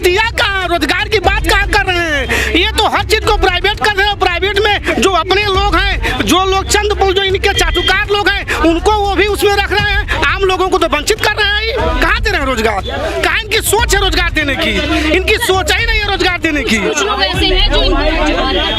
दिया कहाँ, रोजगार की बात कहाँ कर रहे हैं। ये तो हर चीज को प्राइवेट कर रहे हैं। प्राइवेट में जो अपने लोग हैं, जो लोग चंद जो इनके चाटुकार लोग हैं, उनको वो भी उसमें रख रहे हैं, आम लोगों को तो वंचित कर रहे हैं। कहाँ दे रहे हैं रोजगार? कहाँ इनकी सोच है रोजगार देने की? इनकी सोच ही नहीं है रोजगार देने की। कुछ लोग ऐसे हैं जो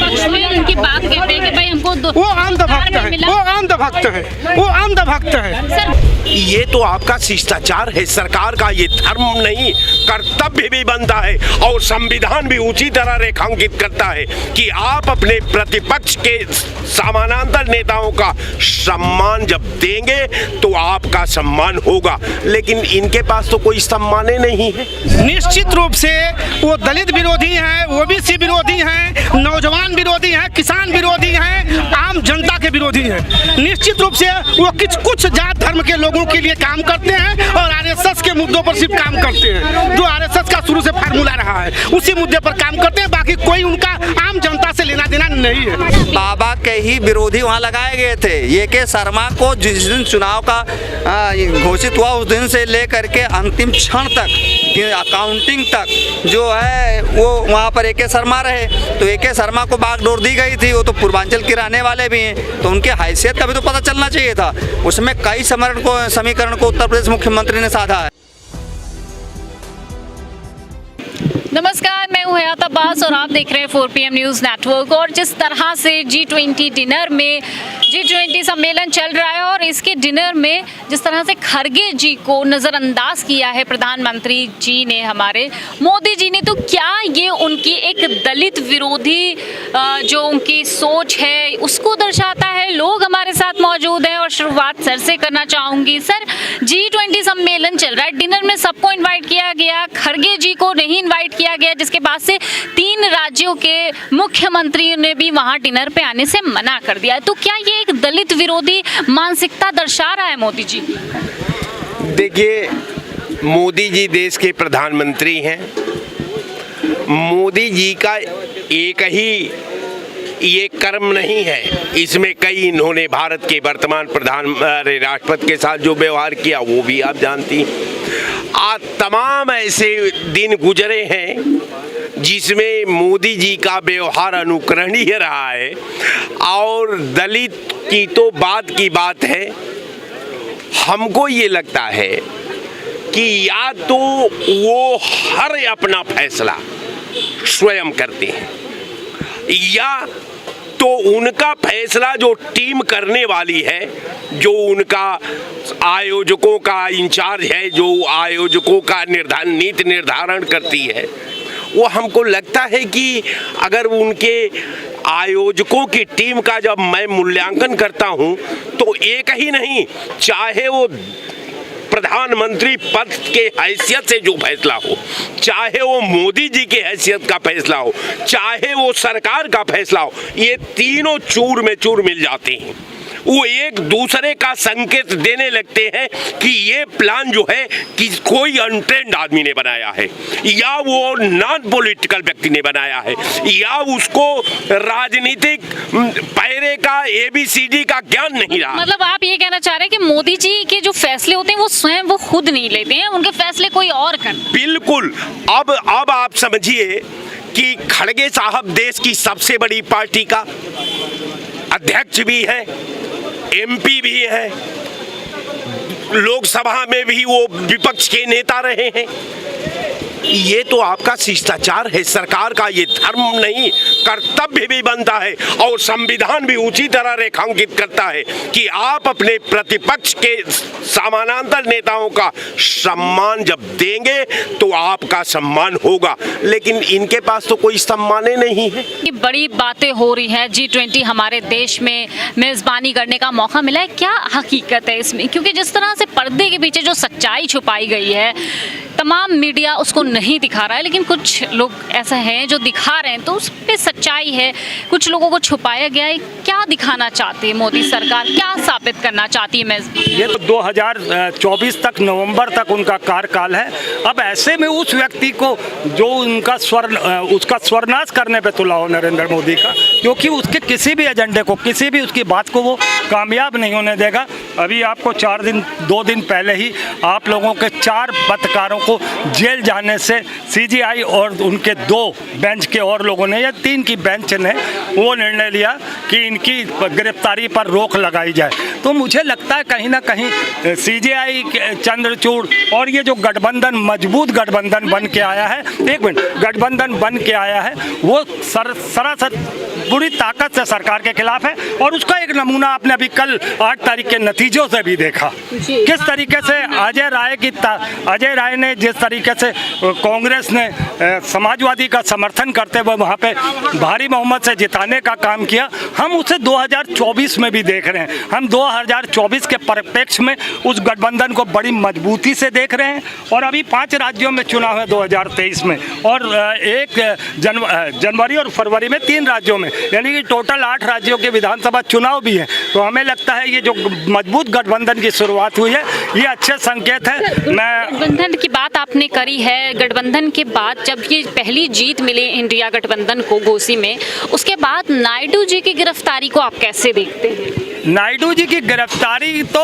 पक्ष में उनकी बात कहते हैं कि भाई हमको वो अंधभक्त है, वो अंधभक्त है, वो अंधभक्त है। सर ये तो आपका शिष्टाचार है, सरकार का ये धर्म नहीं, कर्तव्य भी बनता है और संविधान भी उसी तरह रेखांकित करता है कि आप अपने प्रतिपक्ष के समानांतर नेताओं का सम्मान जब देंगे तो आपका सम्मान होगा, लेकिन इनके पास तो कोई सम्मान ही नहीं है। निश्चित रूप से वो दलित विरोधी हैं, ओबीसी विरोधी हैं, नौजवान विरोधी हैं, किसान विरोधी हैं, आम जनता के विरोधी हैं। निश्चित रूप से वो कुछ जात धर्म के लोगों के लिए काम करते हैं और आरएसएस के मुद्दों पर सिर्फ काम करते हैं। जो आरएसएस का शुरू से फार्मूला रहा है उसी मुद्दे पर काम करते हैं, बाकी कोई उनका आम जनता से लेना देना नहीं है। बाबा के ही विरोधी वहाँ लगाए गए थे। ये के शर्मा को जिस दिन चुनाव का घोषित हुआ उस दिन से लेकर के अंतिम क्षण तक, अकाउंटिंग तक जो है वो वहाँ पर ए.के. शर्मा रहे। तो ए.के. शर्मा को बागडोर दी गई थी। वो तो पूर्वांचल के रहने वाले भी हैं, तो उनके हैसियत का भी तो पता चलना चाहिए था। उसमें कई समीकरण को उत्तर प्रदेश मुख्यमंत्री ने साधा है। नमस्कार, मैं हूं हयात अब्बास और आप देख रहे हैं 4 PM न्यूज़ नेटवर्क। और जिस तरह से G20 डिनर में G20 सम्मेलन चल रहा है और इसके डिनर में जिस तरह से खरगे जी को नज़रअंदाज किया है प्रधानमंत्री जी ने, हमारे मोदी जी ने, तो क्या ये उनकी एक दलित विरोधी जो उनकी सोच है उसको दर्शाता है? लोग हमारे साथ मौजूद हैं और शुरुआत सर से करना चाहूँगी। सर, G20 सम्मेलन चल रहा है, डिनर में सबको इन्वाइट किया गया, खरगे जी को नहीं इन्वाइट किया गया, जिसके बाद से 3 राज्यों के मुख्यमंत्रियों ने भी वहां डिनर पे आने से मना कर दिया। तो क्या ये एक दलित विरोधी मानसिकता दर्शा रहा है मोदी जी? देखिए, मोदी जी देश के प्रधानमंत्री हैं। मोदी जी का एक ही ये कर्म नहीं है, इसमें कई इन्होंने भारत के वर्तमान राष्ट्रपति के साथ जो व्यवहार किया वो भी आप जानती हैं। आज तमाम ऐसे दिन गुजरे हैं जिसमें मोदी जी का व्यवहार अनुकरणीय रहा है और दलित की तो बात की बात है। हमको ये लगता है कि या तो वो हर अपना फैसला स्वयं करते हैं या तो उनका फैसला जो टीम करने वाली है, जो उनका आयोजकों का इंचार्ज है, जो आयोजकों का नीति निर्धारण करती है, वो हमको लगता है कि अगर उनके आयोजकों की टीम का जब मैं मूल्यांकन करता हूं तो एक ही नहीं, चाहे वो प्रधानमंत्री पद के हैसियत से जो फैसला हो, चाहे वो मोदी जी के हैसियत का फैसला हो, चाहे वो सरकार का फैसला हो, ये तीनों चूर में चूर मिल जाते हैं। वो एक दूसरे का संकेत देने लगते हैं कि ये प्लान जो है कि कोई अनट्रेंड आदमी ने बनाया है या वो नॉन पॉलिटिकल व्यक्ति ने बनाया है या उसको राजनीतिक पैरे का ABCD का ज्ञान नहीं रहा। मतलब आप ये कहना चाह रहे हैं कि मोदी जी के जो फैसले होते हैं वो स्वयं वो खुद नहीं लेते हैं, उनके फैसले कोई और करते? बिल्कुल। अब आप समझिए कि खड़गे साहब देश की सबसे बड़ी पार्टी का अध्यक्ष भी है, MP भी है, लोकसभा में भी वो विपक्ष के नेता रहे हैं। ये तो आपका शिष्टाचार है, सरकार का ये धर्म नहीं, कर्तव्य भी बनता है और संविधान भी उसी तरह रेखांकित करता है कि आप अपने प्रतिपक्ष के समानांतर नेताओं का सम्मान जब देंगे तो आपका सम्मान होगा, लेकिन इनके पास तो कोई सम्मान ही नहीं है। बड़ी बातें हो रही हैं, G20 हमारे देश में मेजबानी करने का मौका मिला है, क्या हकीकत है इसमें? क्योंकि जिस तरह से पर्दे के पीछे जो सच्चाई छुपाई गई है, तमाम मीडिया उसको नहीं दिखा रहा है, लेकिन कुछ लोग ऐसा हैं जो दिखा रहे हैं, तो उस पे सच्चाई है, कुछ लोगों को छुपाया गया है। क्या दिखाना चाहती है मोदी सरकार, क्या साबित करना चाहती है? ये तो 2024 तक, नवंबर तक उनका कार्यकाल है। अब ऐसे में उस व्यक्ति को जो उसका स्वर्नाश करने पे तुला हो नरेंद्र मोदी का, क्योंकि उसके किसी भी एजेंडे को, किसी भी उसकी बात को वो कामयाब नहीं होने देगा। अभी आपको 2 दिन पहले ही आप लोगों के 4 पत्रकारों को जेल जाने से सीजीआई और उनके 2 बेंच के और लोगों ने या 3 की बेंच ने वो निर्णय लिया कि इनकी गिरफ्तारी पर रोक लगाई जाए। तो मुझे लगता है कहीं ना कहीं सीजीआई, चंद्रचूड़ और ये जो गठबंधन, मजबूत गठबंधन बन के आया है, गठबंधन बन के आया है, वो सरासर पूरी ताकत से सरकार के खिलाफ है। और उसका एक नमूना आपने अभी कल 8 तारीख के नतीजों से भी देखा, किस तरीके से अजय राय ने जिस तरीके से कांग्रेस ने समाजवादी का समर्थन करते हुए वहाँ पे भारी बहुमत से जिताने का काम किया। हम उसे 2024 में भी देख रहे हैं। हम 2024 के परिप्रेक्ष्य में उस गठबंधन को बड़ी मजबूती से देख रहे हैं। और अभी 5 राज्यों में चुनाव है 2023 में, और 1 जनवरी और फरवरी में 3 राज्यों में, यानी कि टोटल 8 राज्यों के विधानसभा चुनाव भी है। तो हमें लगता है ये जो मजबूत गठबंधन की शुरुआत हुई है, ये अच्छे संकेत है। गठबंधन की बात आपने करी है, गठबंधन के बाद जब ये पहली जीत मिली इंडिया गठबंधन को घोसी में, उसके बाद नायडू जी की गिरफ्तारी को आप कैसे देखते हैं? नायडू जी की गिरफ्तारी तो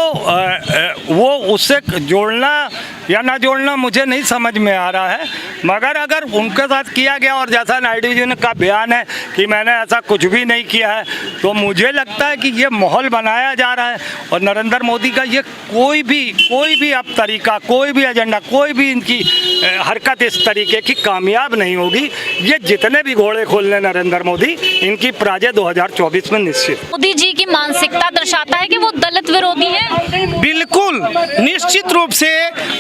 वो उससे जोड़ना या ना जोड़ना मुझे नहीं समझ में आ रहा है, मगर अगर उनके साथ किया गया और जैसा नायडू जी ने का बयान है कि मैंने ऐसा कुछ भी नहीं किया है, तो मुझे लगता है कि ये माहौल बनाया जा रहा है। और नरेंद्र मोदी का ये कोई भी अब तरीका, कोई भी एजेंडा, कोई भी इनकी हरकत इस तरीके की कामयाब नहीं होगी। ये जितने भी घोड़े खोल लें नरेंद्र मोदी, इनकी पराजय 2024 में निश्चित। मोदी जी की मानसिकता दर्शाता है कि वो दलित विरोधी हैं। बिल्कुल, निश्चित रूप से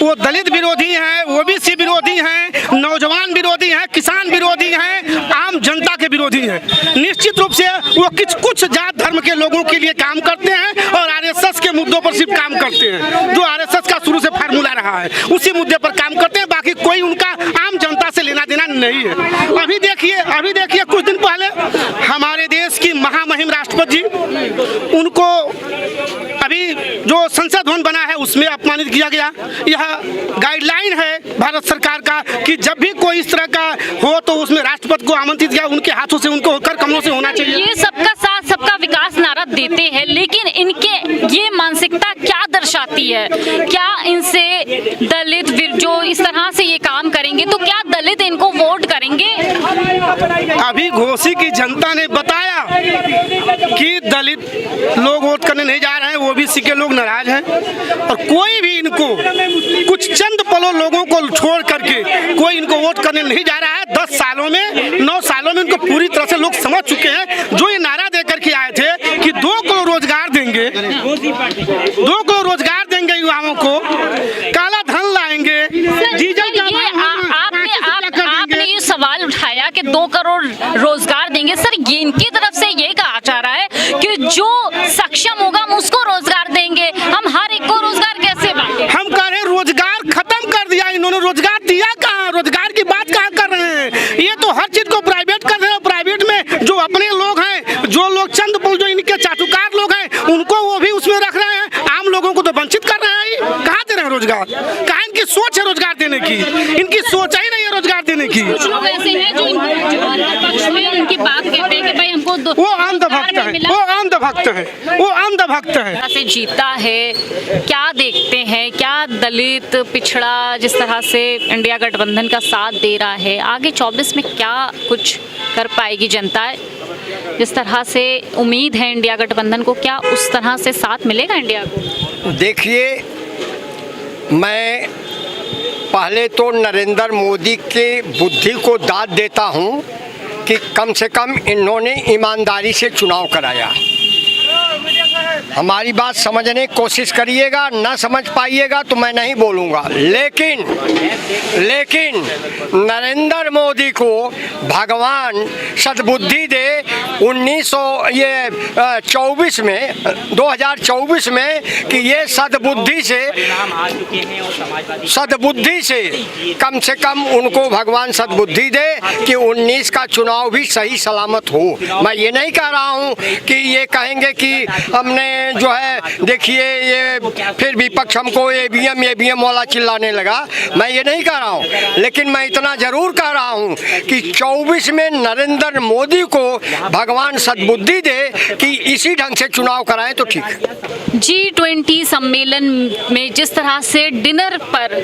वो दलित विरोधी हैं, ओबीसी विरोधी हैं, नौजवान विरोधी हैं, किसान विरोधी हैं, आम जनता के विरोधी हैं। निश्चित रूप से वो कुछ जात धर्म के लोगों के लिए काम करते हैं और आरएसएस के मुद्दों पर सिर्फ काम करते हैं, जो आरएसएस का शुरू से फार्मूला रहा है, उसी मुद्दे पर काम करते हैं। बाकी कोई उनका आम जनता से लेना देना नहीं है। अभी देखिए कुछ दिन पहले हमारे देश की महामहिम राष्ट्रपति जी, उनको अभी जो संसद भवन बना है उसमें अपमानित किया गया। यह गाइडलाइन है भारत सरकार का कि जब भी कोई इस तरह का हो तो उसमें राष्ट्रपति को आमंत्रित किया, उनके हाथों से, उनको कर कमलों से होना चाहिए। ये सबका साथ सबका विकास नारा देते हैं, लेकिन इनके ये मानसिकता क्या दर्शाती है? क्या इनसे दलित जो इस तरह से ये काम करेंगे तो क्या दलित इनको वोट करेंगे? अभी घोसी की जनता ने बताया कि दलित लोग वोट करने नहीं जा रहे हैं, ओबीसी के लोग नाराज हैं। और कोई भी इनको कुछ चंद पलों लोगों को छोड़ करके कोई इनको वोट करने नहीं जा रहा है। 10 सालों में, 9 सालों में इनको पूरी तरह से लोग समझ चुके हैं। जो ये नारा दे करके आए थे कि 2 करोड़ रोजगार देंगे, 2 करोड़ रोजगार देंगे युवाओं को, काला धन लाएंगे, आपने ये सवाल उठाया कि 2 करोड़ रोजगार देंगे। सर, ये इनकी तरफ से ये कहा जा रहा है कि जो सक्षम होगा हम उसको रोजगार देंगे, हम हर एक को रोजगार कैसे बांटें? हम कह रहे हैं रोजगार खत्म कर दिया इन्होंने। रोजगार दिया कहाँ? रोजगार की बात कहाँ कर रहे हैं? ये तो हर चीज को प्राइवेट कर रहे हैं। प्राइवेट में जो अपने लोग हैं, जो लोग चंद जो इनके चाटुकार लोग हैं, उनको वो भी उसमें रख रहे हैं। आम लोगों को तो वंचित कर रहे हैं। कहाँ दे रहे हैं रोजगार? कहाँ इनकी सोच है रोजगार देने की? इनकी सोच ही नहीं है रोजगार देने की। कुछ लोग ऐसे हैं जो पक्ष में उनकी बात कहते हैं कि भाई हमको वो अंधभक्त है, वो अंधभक्त है, वो अंधभक्त है। से जीता है, क्या देखते हैं? क्या दलित पिछड़ा जिस तरह से इंडिया गठबंधन का साथ दे रहा है, आगे 24 में क्या कुछ कर पाएगी जनता? जिस तरह से उम्मीद है इंडिया गठबंधन को, क्या उस तरह से साथ मिलेगा इंडिया को? देखिए, मैं पहले तो नरेंद्र मोदी के बुद्धि को दाद देता हूं कि कम से कम इन्होंने ईमानदारी से चुनाव कराया। हमारी बात समझने की कोशिश करिएगा, ना समझ पाइएगा तो मैं नहीं बोलूँगा। लेकिन नरेंद्र मोदी को भगवान सद्बुद्धि दे 2024 में कि ये सद्बुद्धि से कम से कम उनको भगवान सद्बुद्धि दे कि 19 का चुनाव भी सही सलामत हो। मैं ये नहीं कह रहा हूँ कि ये कहेंगे कि हम हमने जो है देखिए ये फिर विपक्ष हमको ईवीएम वाला चिल्लाने लगा। मैं ये नहीं कह रहा हूँ, लेकिन मैं इतना जरूर कह रहा हूँ कि 24 में नरेंद्र मोदी को भगवान सद्बुद्धि दे कि इसी ढंग से चुनाव कराएं तो ठीक है। G20 सम्मेलन में जिस तरह से डिनर पर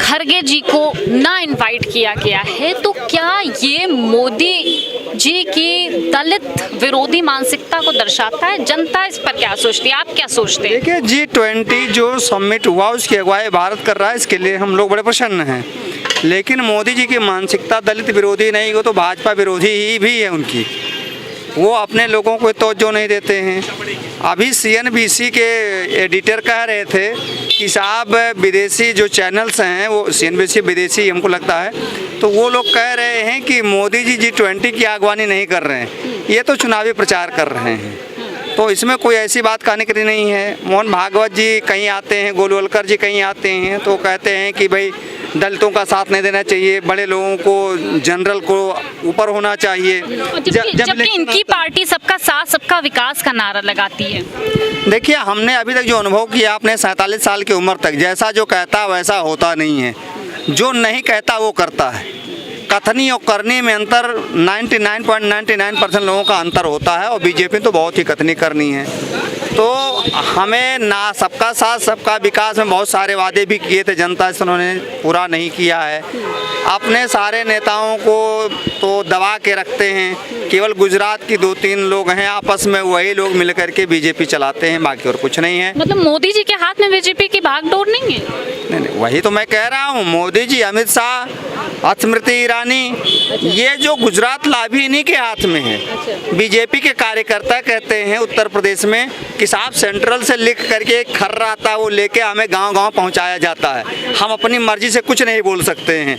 खरगे जी को ना इनवाइट किया गया है, तो क्या ये मोदी जी की दलित विरोधी मानसिकता को दर्शाता है? जनता इस पर क्या सोचती है, आप क्या सोचते हैं? देखिए, G20 जो समिट हुआ उसकी अगुवाई भारत कर रहा है, इसके लिए हम लोग बड़े प्रसन्न हैं। लेकिन मोदी जी की मानसिकता दलित विरोधी नहीं, वो तो भाजपा विरोधी ही भी है उनकी। वो अपने लोगों को तवज्जो नहीं देते हैं। अभी CNBC के एडिटर कह रहे थे कि साहब विदेशी जो चैनल्स हैं वो CNBC विदेशी हमको लगता है, तो वो लोग कह रहे हैं कि मोदी जी G20 की अगवानी नहीं कर रहे हैं, ये तो चुनावी प्रचार कर रहे हैं। तो इसमें कोई ऐसी बात कहने की नहीं है। मोहन भागवत जी कहीं आते हैं, गोलवलकर जी कहीं आते हैं, तो कहते हैं कि भाई दलितों का साथ नहीं देना चाहिए, बड़े लोगों को, जनरल को ऊपर होना चाहिए। जबकि इनकी पार्टी सबका साथ सबका विकास का नारा लगाती है। देखिए, हमने अभी तक जो अनुभव किया अपने 47 साल की उम्र तक, जैसा जो कहता वैसा होता नहीं है, जो नहीं कहता वो करता है। कथनी और करनी में अंतर 99.99% लोगों का अंतर होता है, और बीजेपी तो बहुत ही कथनी करनी है। तो हमें ना सबका साथ सबका विकास में बहुत सारे वादे भी किए थे जनता से, उन्होंने पूरा नहीं किया है। अपने सारे नेताओं को तो दबा के रखते हैं, केवल गुजरात की 2-3 लोग हैं, आपस में वही लोग मिल करके बीजेपी चलाते हैं, बाकी और कुछ नहीं है। मतलब मोदी जी के हाथ में बीजेपी की भागदौड़ नहीं है? नहीं, वही तो मैं कह रहा हूँ। मोदी जी, अमित शाह, स्मृति ईरानी, ये जो गुजरात लाभी इन्हीं के हाथ में है। बीजेपी के कार्यकर्ता कहते हैं उत्तर प्रदेश में कि साहब सेंट्रल से लिख करके एक खर्रा आता है, वो लेके हमें गांव-गांव पहुंचाया जाता है, हम अपनी मर्जी से कुछ नहीं बोल सकते हैं।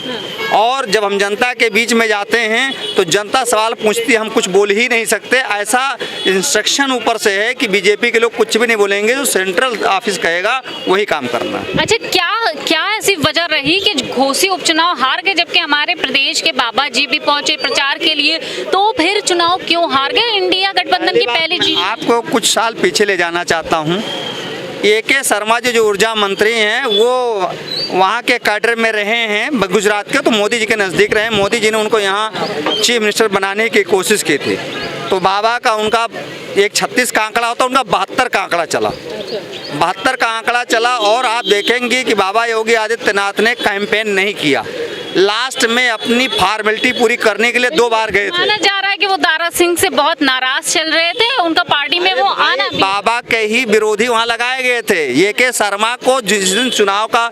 और जब हम जनता के बीच में जाते हैं तो जनता सवाल पूछती है, हम कुछ बोल ही नहीं सकते। ऐसा इंस्ट्रक्शन ऊपर से है कि बीजेपी के लोग कुछ भी नहीं बोलेंगे, जो सेंट्रल ऑफिस कहेगा वही काम करना। अच्छा, क्या ऐसी वजह रही कि घोसी उपचुनाव हार गए, जबकि हमारे प्रदेश के बाबा जी भी पहुंचे प्रचार के लिए, तो फिर चुनाव क्यों हार गए? इंडिया गठबंधन की पहली जीत। आपको कुछ साल पीछे ले जाना चाहता हूँ। AK शर्मा जी जो ऊर्जा मंत्री हैं, वो वहाँ के कैडर में रहे हैं गुजरात के, तो मोदी जी के नज़दीक रहे। मोदी जी ने उनको यहाँ चीफ मिनिस्टर बनाने की कोशिश की थी। तो बाबा का उनका एक 36 का आंकड़ा होता, उनका 72 का आंकड़ा चला। 72 का आंकड़ा चला। और आप देखेंगे कि बाबा योगी आदित्यनाथ ने कैंपेन नहीं किया, लास्ट में अपनी फॉर्मेलिटी पूरी करने के लिए 2 बार गए थे। माना जा रहा है कि वो दारा सिंह से बहुत नाराज चल रहे थे, उनका पार्टी में वो आना भी। बाबा के ही विरोधी वहाँ लगाए गए थे। AK शर्मा को जिस दिन चुनाव का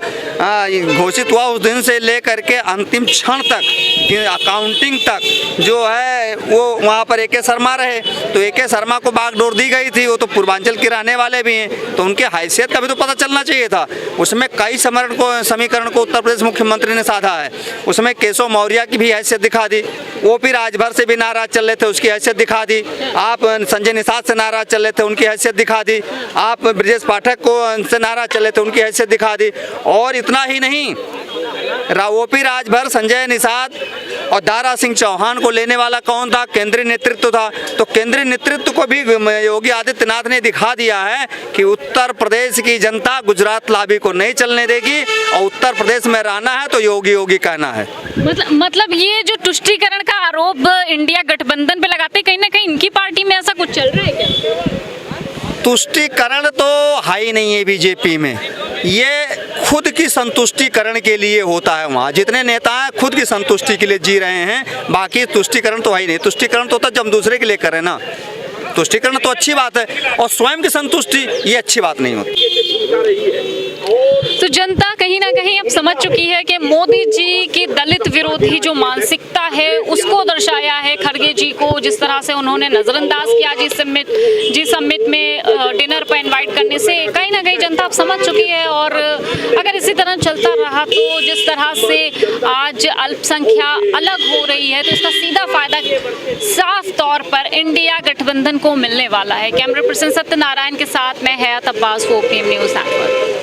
घोषित हुआ उस दिन से लेकर के अंतिम क्षण तक, अकाउंटिंग तक जो है वो वहाँ पर AK शर्मा रहे। तो AK शर्मा को बागडोर दी गई थी, वो तो पूर्वांचल के रहने वाले भी हैं, तो उनके हैसियत का भी तो पता चलना चाहिए था। उसमें कई समीकरण को उत्तर प्रदेश मुख्यमंत्री ने साधा है। उसमें केशव मौर्य की भी हैसियत दिखा दी, वो भी राजभर से भी नाराज चल रहे थे, उसकी हैसियत दिखा दी। आप संजय निषाद से नाराज चल रहे थे, उनकी हैसियत दिखा दी। आप ब्रजेश पाठक को से नाराज चल रहे थे, उनकी हैसियत दिखा दी। और इतना ही नहीं, OP राजभर, संजय निषाद और दारा सिंह चौहान को लेने वाला कौन था? केंद्रीय नेतृत्व था। तो केंद्रीय नेतृत्व को भी योगी आदित्यनाथ ने दिखा दिया है कि उत्तर प्रदेश की जनता गुजरात लाभी को नहीं चलने देगी, और उत्तर प्रदेश में रहना है तो योगी योगी कहना है। मतलब ये जो तुष्टीकरण का आरोप इंडिया गठबंधन पे लगाते, कहीं ना कहीं इनकी पार्टी में ऐसा कुछ चल रहा है क्या? तुष्टीकरण तो है ही नहीं है बीजेपी में, ये खुद की संतुष्टिकरण के लिए होता है। वहाँ जितने नेता हैं खुद की संतुष्टि के लिए जी रहे हैं, बाकी तुष्टीकरण तो है ही नहीं। तुष्टीकरण तो होता है जब हम दूसरे के लिए करें ना, तुष्टीकरण तो अच्छी बात है, और स्वयं की संतुष्टि ये अच्छी बात नहीं होती। तो जनता कहीं ना कहीं अब समझ चुकी है कि मोदी जी की दलित विरोधी जो मानसिकता है उसको दर्शाया है खरगे जी को, जिस तरह से उन्होंने नजरअंदाज किया जी समिट में डिनर पर इनवाइट करने से। कहीं ना कहीं जनता अब समझ चुकी है, और अगर इसी तरह चलता रहा तो जिस तरह से आज अल्पसंख्या अलग हो रही है, तो इसका सीधा फायदा साफ तौर पर इंडिया गठबंधन को मिलने वाला है। कैमरा पर्सन सत्यनारायण के साथ मैं हयात अब्बास, 4PM न्यूज़ नेटवर्क।